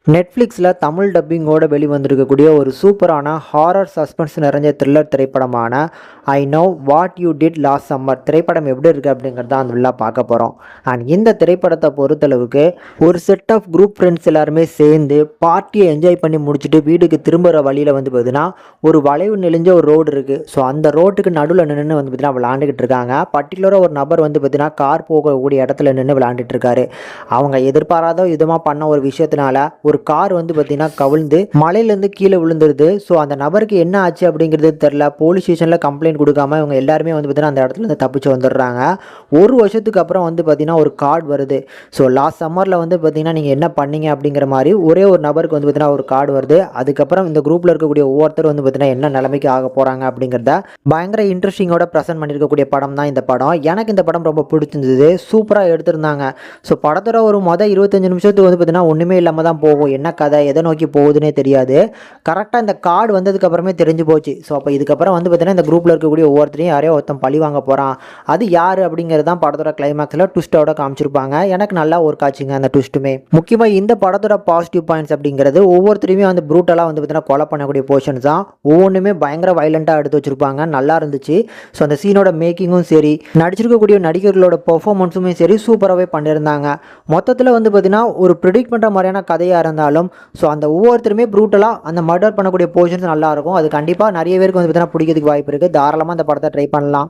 நெட்ஃப்ளிக்ஸில் தமிழ் டப்பிங்கோட வெளிவந்திருக்கக்கூடிய ஒரு சூப்பரான ஹாரர் சஸ்பென்ஸ் நிறைஞ்ச த்ரில்லர் திரைப்படமான I know what you did last summer திரைப்படம் எப்படி இருக்குது அப்படிங்கிறத அந்த விழா பார்க்க போகிறோம். அண்ட் இந்த திரைப்படத்தை பொறுத்தளவுக்கு ஒரு செட் ஆஃப் குரூப் ஃப்ரெண்ட்ஸ் எல்லாருமே சேர்ந்து பார்ட்டியை என்ஜாய் பண்ணி முடிச்சுட்டு வீட்டுக்கு திரும்புகிற வழியில் வந்து பார்த்தீங்கன்னா ஒரு வளைவு நெளிஞ்ச ஒரு ரோடு இருக்குது. ஸோ அந்த ரோட்டுக்கு நடுவில் நின்று வந்து பார்த்தீங்கன்னா விளாண்டுக்கிட்டு இருக்காங்க. பர்டிகுலராக ஒரு நபர் வந்து பார்த்தீங்கன்னா கார் போகக்கூடிய இடத்துல நின்று விளாண்டுட்டு இருக்காரு. அவங்க எதிர்பாராத விதமாக பண்ண ஒரு விஷயத்தினால ஒரு கார் வந்து பார்த்தீங்கன்னா கவிழ்ந்து மலையிலேருந்து கீழே விழுந்துருது. ஸோ அந்த நபருக்கு என்ன ஆச்சு அப்படிங்கிறது தெரில. போலீஸ் ஸ்டேஷனில் கம்ப்ளைண்ட் கொடுக்காம இவங்க எல்லாருமே வந்து பார்த்தீங்கன்னா அந்த இடத்துல இருந்து தப்பிச்சு வந்துடுறாங்க. ஒரு வருஷத்துக்கு அப்புறம் வந்து பார்த்தீங்கன்னா ஒரு கார்டு வருது. ஸோ லாஸ்ட் சம்மரில் வந்து பார்த்தீங்கன்னா நீங்கள் என்ன பண்ணீங்க அப்படிங்கிற மாதிரி ஒரே ஒரு நபருக்கு வந்து பார்த்தீங்கன்னா ஒரு கார்டு வருது. அதுக்கப்புறம் இந்த குரூப்பில் இருக்கக்கூடிய ஒவ்வொருத்தரும் வந்து பார்த்தீங்கன்னா என்ன நிலைமைக்கு ஆக போகிறாங்க அப்படிங்கிறத பயங்கர இன்ட்ரெஸ்டிங்கோட ப்ரெசென்ட் பண்ணியிருக்கக்கூடிய படம் தான் இந்த படம். எனக்கு இந்த படம் ரொம்ப பிடிச்சிருந்தது. சூப்பராக எடுத்திருந்தாங்க. ஸோ படத்தோட ஒரு 25 நிமிஷத்துக்கு வந்து பார்த்தீங்கன்னா ஒன்றுமே இல்லாமல் தான் போகும். என்ன கதை எதை நோக்கி போகுதுன்னே தெரியாது. கரெக்டாக இந்த கார்டு வந்ததுக்கு அப்புறமே தெரிஞ்சு போச்சு. ஸோ அப்போ இதுக்கப்புறம் வந்து பார்த்தீங்கன்னா இந்த குரூப்பில் இருக்கக்கூடிய ஒவ்வொருத்தரையும் யாரையோ ஒருத்தன் பழி வாங்க போகிறான். அது யார் அப்படிங்கிறது தான் படத்தோட கிளைமேக்ஸில் ட்விஸ்ட்டோட காமிச்சிருப்பாங்க. எனக்கு நல்லா ஒரு காட்சிங்க அந்த ட்விஸ்ட்டுமே. முக்கியமாக இந்த படத்தோட பாசிட்டிவ் பாயிண்ட்ஸ் அப்படிங்கிறது ஒவ்வொருத்தரையுமே வந்து ப்ரூட்டலாக வந்து பார்த்தீங்கன்னா கொலை பண்ணக்கூடிய போர்ஷன்ஸ் தான். ஒவ்வொன்றுமே பயங்கர வைலண்ட்டாக எடுத்து வச்சிருப்பாங்க. நல்லா இருந்துச்சு. ஸோ அந்த சீனோட மேக்கிங்கும் சரி, நடிச்சிருக்கக்கூடிய நடிகர்களோட பெர்ஃபார்மன்ஸுமே சரி சூப்பராகவே பண்ணியிருந்தாங்க. மொத்தத்தில் வந்து பார்த்தீங்கன்னா ஒரு ப்ரிடிக்ட் பண்ணுற மாதிரியான கதையாக இருந்தாலும் ஸோ அந்த ஒவ்வொருத்தருமே ப்ரூட்டலாக அந்த மர்டர் பண்ணக்கூடிய போர்ஷன்ஸ் நல்லாயிருக்கும். அது கண்டிப்பாக நிறைய பேருக்கு வந்து பார்த்தீங்கன்னா பிடிக்கிறதுக்கு வாய்ப்பு இருக்குது. தாராளமாக அந்த படத்தை ட்ரை பண்ணலாம்.